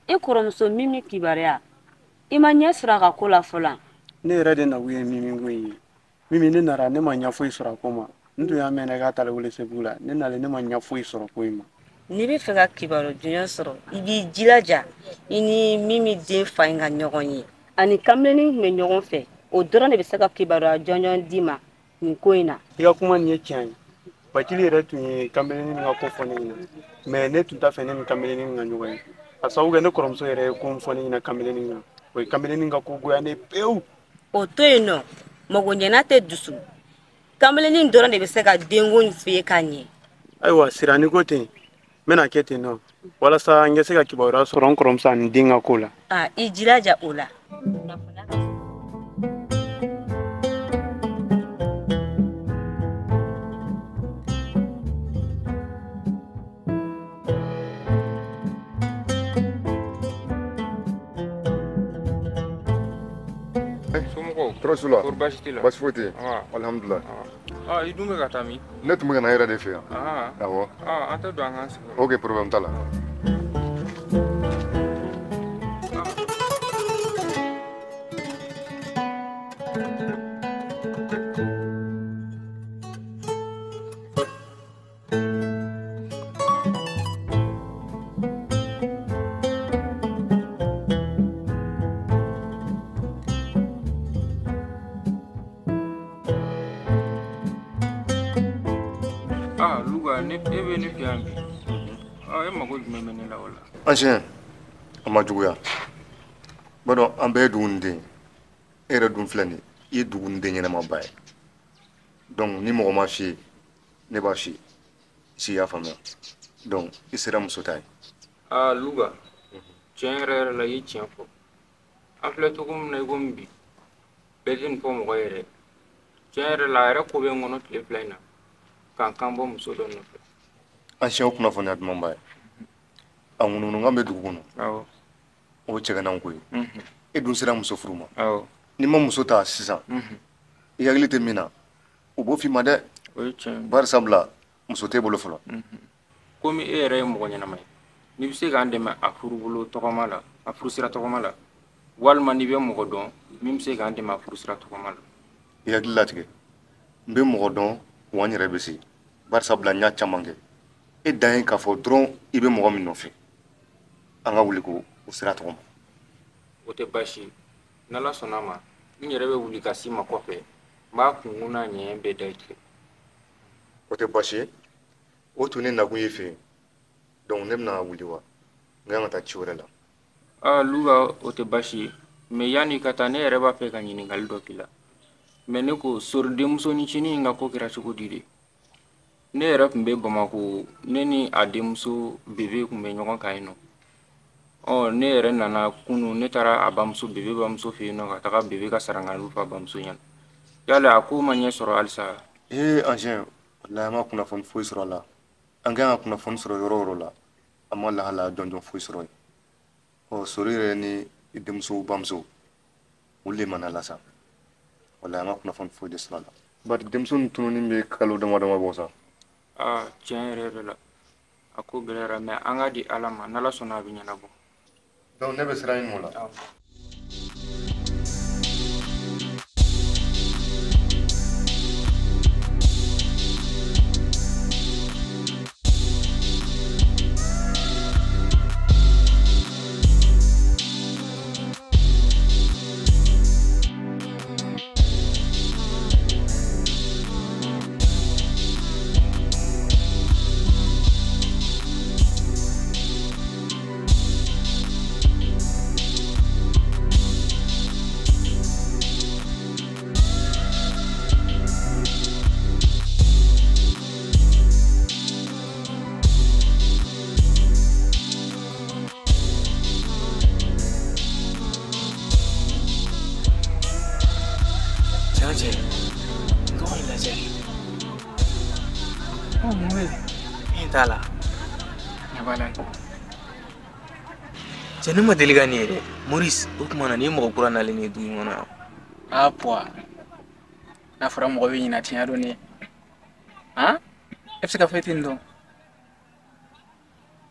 E kɔrɔmuso Mimi kibaruya i ma ɲɛ sɔrɔ a ka ko la fɔlɔ. Ne yɛrɛ de nakun ye Mimi ko in ye. Mimi ne nara ne ma ɲɛ foyi sɔrɔ a ko ma. N tun y'a mɛn k'a taara Welesebugu la. Ne nalen ne ma ɲɛ foyi sɔrɔ ko in ma. N'i bɛ fɛ ka kibaru jɔnya sɔrɔ i b'i jilaja i ni Mimi den fa in ka ɲɔgɔn ye ani kamalenin tun bɛ ɲɔgɔn fɛ o dɔrɔn de bɛ se ka kibaruya jɔnjɔn d'i ma nin ko in na. I ka kuma nin ye tiɲɛ ye. Bacili yɛrɛ tun ye kamalenin ka ko fɔ ne ɲɛna mais ne tun t'a fɛ ne ni kamalenin ka ɲɔgɔn ye. A sababu kɛ ne kɔrɔmuso yɛrɛ ye ko fɔ ne ɲɛna kamalenin kan. O ye kamalenin ka ko goya ne pewu. O to yen nɔ magoɲɛna tɛ dusu kamalenin dɔrɔn de bɛ se ka denko in f'i ye k'a ɲɛ. Ayiwa sira ni ko ten n bɛna kɛ ten nɔ walasa n ka se ka kibaruya sɔrɔ n kɔrɔmuso ani den ka ko la. I jilaja o la. Tɔɔrɔsi la baasi t'i la baasi foyi tɛ yen alihamudulila I dun bɛ ka taa min ne tun bɛ ka na yɛrɛ de fɛ yan awɔ an tɛ don an k'an sigi ok problème t'a la Luga ne bɛ ne fɛ yan bi e mago jumɛn bɛ ne la o la an siɲɛ a ma juguya b'a dɔn an bɛɛ ye duguden e yɛrɛ dun filɛ nin i ye duguden ɲɛnama ba ye donc ni mɔgɔ ma f'i ye ne b'a f'i ye si y'a faamuya donc i sera muso ta ye Luga tiɲɛ yɛrɛ yɛrɛ la i ye tiɲɛ fɔ an filɛ cogo min na i komi bi bɛɛ tɛ nin fɔ mɔgɔ yɛrɛ tiɲɛ yɛrɛ la a yɛrɛ ko bɛ n kɔnɔ tile fila in na k'an kan bɔ muso dɔ nɔfɛ an siɲɛ o kunnafoniya duman ba ye a ŋunuŋunukan bɛ dugu kɔnɔ o ye cɛganaw ko ye e dun sera muso furu ma ni ma muso ta sisan i hakili tɛ min na o b'o f'i ma dɛ bari sabula muso t'e bolo fɔlɔ komi e yɛrɛ ye mɔgɔ ɲɛnama ye n'i bɛ se k'an dɛmɛ a furubolo tɔgɔma la a furusira tɔgɔma la walima n'i bɛ mɔgɔ dɔn min bɛ se k'an dɛmɛ a furusira tɔgɔma la i hakili latigɛ n bɛ mɔgɔ dɔn wa n yɛrɛ bɛ se bari sabula n y'a caman kɛ e dan ye k'a fɔ dɔrɔn i bɛ mɔgɔ min nɔfɛ an ka wuli ko o sira tɔgɔma o tɛ baasi ye n'Ala sɔnn'a ma n yɛrɛ bɛ wuli ka s'i ma kɔfɛ n b'a kunkun n'a ɲɛɲɛ bɛɛ da i tigɛ o tɛ baasi ye o tun ne nakun ye fɛ yen donc ne bɛna wuli wa n kan ka taa ci wɛrɛ la Luga o tɛ baasi ye mais yanni ka taa ne yɛrɛ b'a fɛ ka ɲininkali dɔ k'i la mais ne ko sori denmusonicinin in ka ko kɛra cogo di de ne yɛrɛ tun bɛ Bamako ne ni a denmuso bebe tun bɛ ɲɔgɔn kan yen nɔ ne yɛrɛ nana kunun ne taara a bamuso bebe bamuso fɛ yen nɔ ka taga bebe ka sarangaliw fɔ a bamuso ɲɛna yali a ko ma ɲɛ sɔrɔ halisa an siɲɛ walahi an ma kunnafoni foyi sɔrɔ a la an kan ka kunnafoni sɔrɔ yɔrɔ o yɔrɔ la an ma lahala jɔnjɔn foyi sɔrɔ yen sori yɛrɛ ni i denmuso bamuso olu de mana la sa walahi an ma kunnafoni foyi de sɔrɔ a la bari denmuso ni tununi bɛ kalo dama dama bɔ sa tiɲɛ yɛrɛ yɛrɛ la a ko gɛlɛyara mais an ka di Ala ma n'Ala sɔnna a bɛ ɲɛnabɔ donc ne bɛ sira ɲini o la Cɛnni ma deli ka nin ye dɛ Maurice o tuma na ni mɔgɔ kura nalen ni dugu kɔnɔ yan puwa n'a fɔra mɔgɔ bɛ ɲina tiɲɛ dɔn ne e bɛ se ka fɛn ten dɔn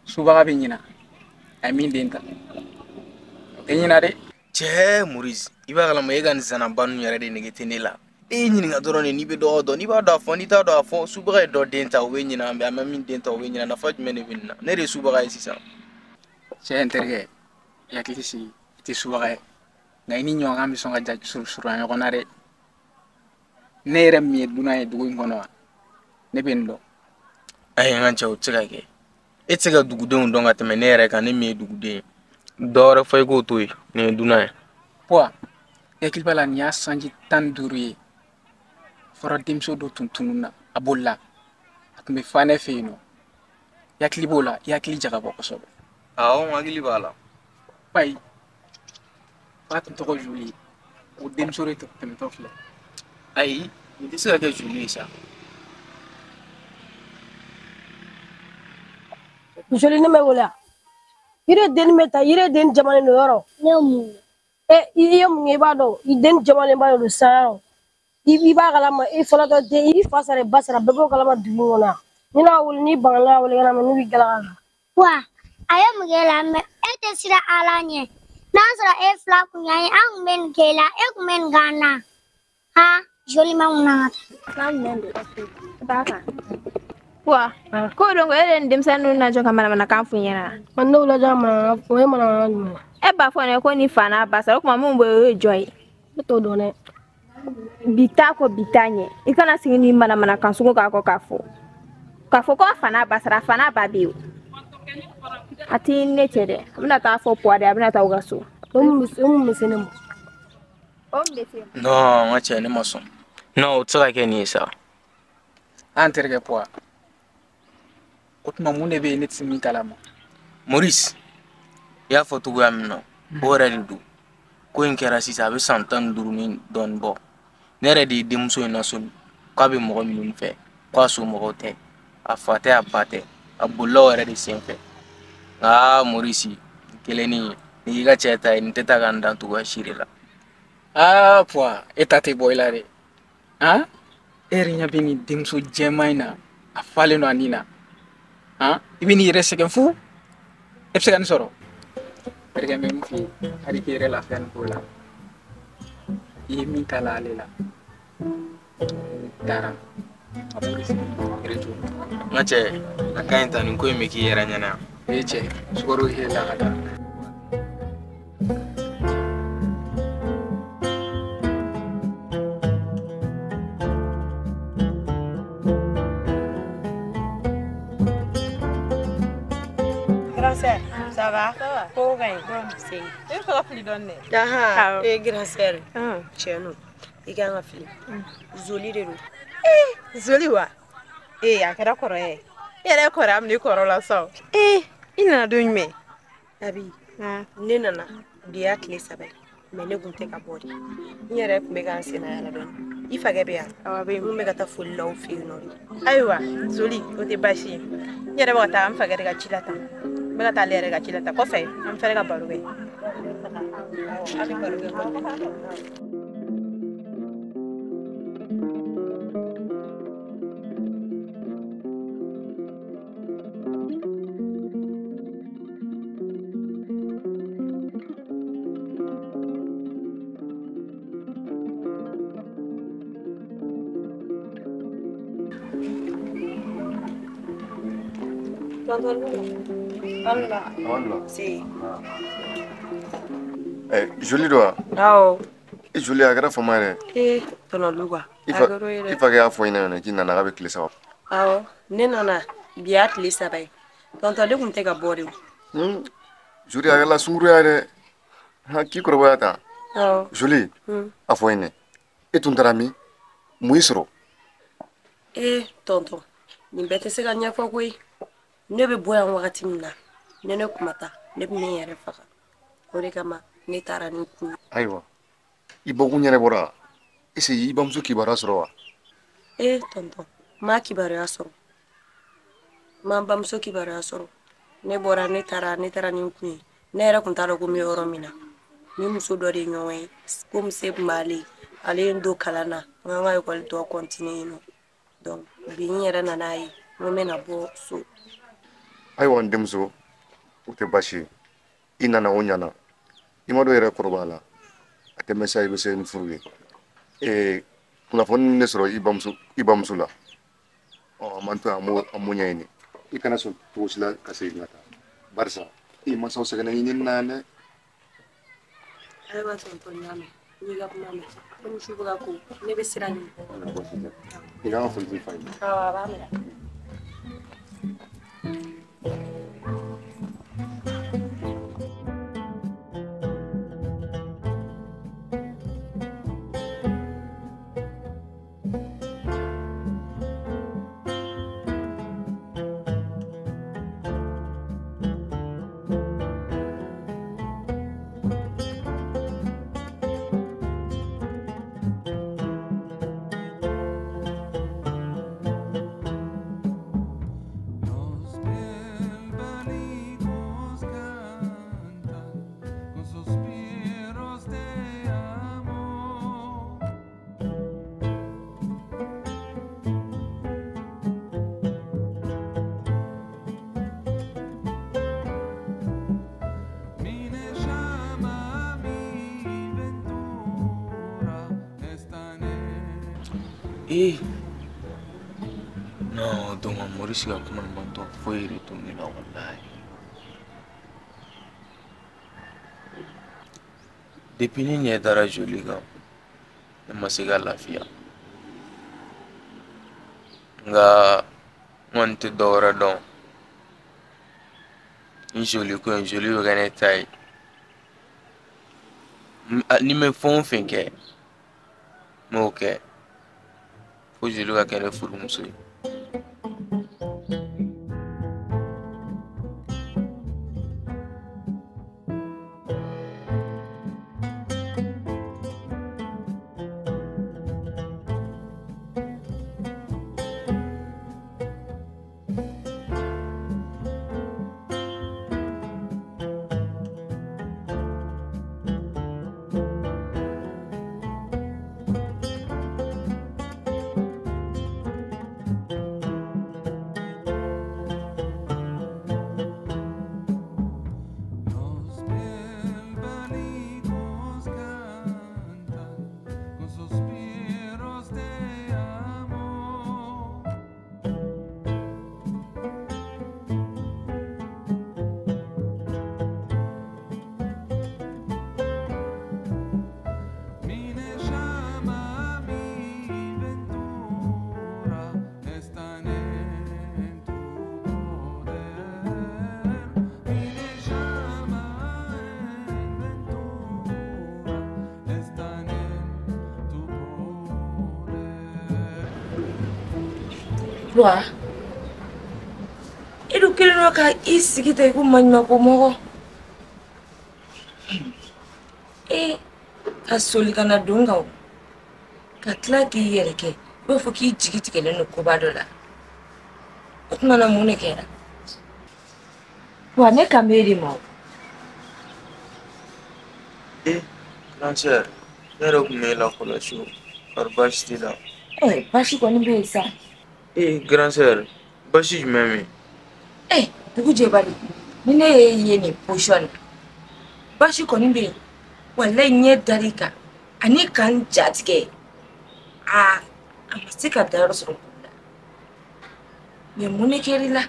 subaga bɛ ɲina a min den ta o tɛ ɲina dɛ. cɛ Maurice i b'a kalama e ka nin zanaba ninnu yɛrɛ de nege tɛ ne la e ɲininka dɔrɔn de n'i bɛ dɔ dɔn n'i b'a dɔn a fɔ n'i t'a dɔn a fɔ subaga ye dɔ den ta o bɛ ɲina a ma min den ta o bɛ ɲina nafa jumɛn de bɛ nin na ne de ye subaga ye sisan. cɛ n terikɛ i hakili sigi i tɛ subaga ye nka i ni ɲɔgɔn bɛ sɔn ka ja surunya ɲɔgɔn na dɛ. ne yɛrɛ min ye dunan ye dugu in kɔnɔ wa ne bɛ nin dɔn. ayi n ka cɛ o tɛ se ka kɛ e tɛ se ka dugudenw dɔn ka tɛmɛ ne yɛrɛ kan ne min ye duguden ye dɔwɛrɛ fɔ i k'o to yen nin ye dunan ye. Puwa i hakili b'a la nin y'a sanji 15 ye fɔra denmuso dɔ tun tununna a bolila a tun bɛ fa ne fɛ yen nɔ i hakili b'o la i hakili jagabɔ kosɛbɛ. awɔ n hakili b'a la. bayi fa tun tɔgɔ Juli o denmuso de tɛmɛtɔ filɛ. ayi nin tɛ se ka kɛ Juli ye sa. Joli ne bɛ wele a yiri den bɛ ta yiri den jamalen don yɔrɔ ne mun i ye mun ye i b'a dɔn i den jamalen ba don san i b'a kalama i fɔlɔtɔ den i fa sara ba sara bɛɛ b'o kalama dugu kɔnɔ ni n'a wuli ni bangala wele kana n'u bɛ galaga wa a ye mun kɛ la mɛ e tɛ sira ala ɲɛ n'a sɔrɔ e fila kun y'an ye an kun bɛ nin kɛ la e kun bɛ nin k'an na ha Joli ma mun na ka taa wa ko don ko e de denmisɛnninw na jɔ ka manamanakan f'u ɲɛna man n'o lajɛ mana o ye mana jumɛn e b'a fɔ ne ko ni fa n'a ba sara o tuma mun bɛ o ye jɔn ye ne t'o dɔn dɛ bi ta ko bi ta ɲɛ i kana sigi ni manamanakan sugu k'a kɔ k'a fɔ ko a fa n'a ba sara a fa n'a ba bɛ yen a t'i ne cɛ dɛ a bɛna taa fɔ puwa de a bɛna taa u ka so o mun bɛ se ne ma non n ka cɛ ne ma sɔn non o tɛ se ka kɛ nin ye sa. an terikɛ puwa o tuma mun de bɛ yen ne tɛ se min kalama. Maurice i y'a fɔ cogoya min na o yɛrɛ de don ko in kɛra sisan a bɛ san 15 ni dɔɔnin bɔ ne yɛrɛ de ye denmuso in nasɔmi k'a bɛ mɔgɔ minnu fɛ k'a so mɔgɔw tɛ a fa tɛ a ba tɛ a bolila o yɛrɛ de senfɛ nka Maurice kelennin ni y'i ka cɛ ta ye nin tɛ taa ka n dan cogoya si de la. aa puwa e ta tɛ bɔ i la dɛ han e yɛrɛ ɲɛ bɛ nin denmuso jɛman in na a falen don a nin na han i bɛ n'i yɛrɛ sɛgɛn fu e bɛ se ka nin sɔrɔ. terikɛ n bɛ mun f'i ye hali k'i yɛrɛ lafiya nin ko la i ye min k'a la ale la taara a b'o sigi yɛrɛ to. n ka cɛ a ka ɲi ta nin ko in bɛ k'i yɛrɛ ɲɛna yan. o ye cɛ sukaro ye ta ka taa. Ça va? Ko ka ɲi. I bɛ fɛ ka fili dɔɔnin dɛ. E grand sœur. Tiɲɛ don. I kan ka fili. Zoli de don. Zoli wa? A kɛra kɔrɔ ye. I yɛrɛ kɔrɔ am ni kɔrɔ la sa. I nana don jumɛn? Abi. Ne nana bi y'a tile 3 ye. Mais ne kun tɛ ka bɔ de. N yɛrɛ kun bɛ k'an sen na yala dɔɔnin. I fakɛ bɛ yan. Awɔ bɛ yen. N bɛ ka taa foli la u fɛ yen nɔ. Ayiwa Zoli o tɛ baasi ye. N yɛrɛ bɛ ka taa an fakɛ de ka ci la tan. N bɛ ka taa ale yɛrɛ ka ci la tan. Kɔfɛ an fɛnɛ ka baro kɛ. A bɛ baro kɛ. Si. Joli do wa? Awɔ. I Joli a kɛra fama yɛrɛ. Tɔnɔ Luga. I fa kɛ y'a fɔ ɲɛna k'i nana k'a bɛ tile 3. Awɔ. Ne nana bi y'a tile 3 ye. Tɔntɔn ne kun tɛ ka bɔ de. Joli a kɛra sunkuruya dɛ. K'i kɔrɔbaya tan. Awɔ. Joli a fɔ ɲɛna e tun taara min mun y'i sɔrɔ? Tɔntɔn nin bɛɛ tɛ se ka ɲɛfɔ koyi. Ne bɛ bɔ yan wagati min na ne kun ma taa ne bɛ ne yɛrɛ faga o de kama ne taara ni kun. Ayiwa i bɔkun ɲɛnabɔra est-ce que i bamuso kibaruya sɔrɔ wa? Tɔntɔn ma kibaruya sɔrɔ ma bamuso kibaruya sɔrɔ ne bɔra ne taara ni kun ye ne yɛrɛ kun t'a dɔn ko n bɛ yɔrɔ min na ni muso dɔ de ye ɲɔgɔn ye ko muso kun b'ale ale ye n don kalan na n ka ekɔli tɔ continue yen nɔ donc bi n yɛrɛ nan'a ye n ko n bɛna bɔ so. Ayiwa n denmuso o tɛ baasi ye i nana o ɲana i ma dɔ yɛrɛ kɔrɔbaya la a tɛmɛ sa i bɛ se ni furu ye kunnafoni ne sɔrɔ i bamuso la a man to an m'o ɲɛɲini i kana sɔn cogo si la ka segin ka taa barisa i mansaw sɛgɛnna ɲini na dɛ ale b'a tonton ɲaamɛ n'i ka kuma mɛn ne muso bɛ ka ko ne bɛ siran nin i kan ka foli di fa ye awɔ a b'a minɛ No, don Mauricio ga kuma manto foi ritorni na wallahi. Depuis ni ne dara joli ga ma siga lafiya. Nga monte dora don. In joli ko in joli ga ne tai. Ni me fon finke. Mo ke. Fo joli ga kene furu muso. Wa idu kilino ka isi kita iku manyma ko mogo asoli kana dunga ka tla ki yere ke bo fo ki jigi tigele no ko badola kuma na mune kera wa ne kameri mo Cancer nero kumela kola shu arbash dila bashi ko ni be sa grand sœur bashi mami bugu je bari ni ne ye ni position bashi ko ni be wallahi nye darika ani kan jatike amasika daro suru me mune kerila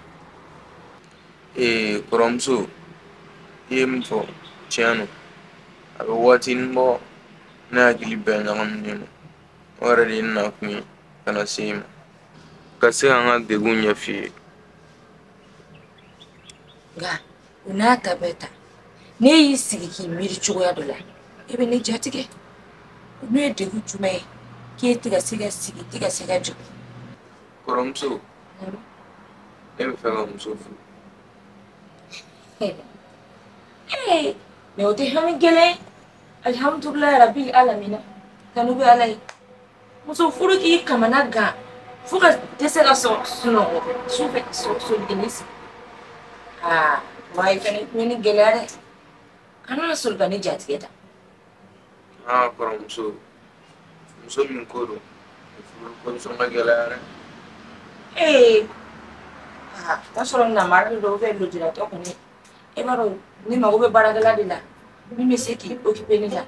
koromso yemfo chano abe watin bo na gilibe ngam nimo already na kumi kana sima kasi anga degunya fi ga una tabeta ne yisigi ki miri chugo ya dola ebe ne jatige ne degu jume ki tiga siga ju koromso em fega musofu ne oti hamin gele alhamdulillah rabbil alamin kanu bi alai muso furu ki kamana ga fuka desela suno sufe so dinisi wai fene ni gelare kana sulgani jatigeta koromso muso min kodo furu ko so gelare ta solo na mara do be lo dira to kone E b'a dɔn ne mago bɛ baarakɛla de la min bɛ se k'i occuper ne la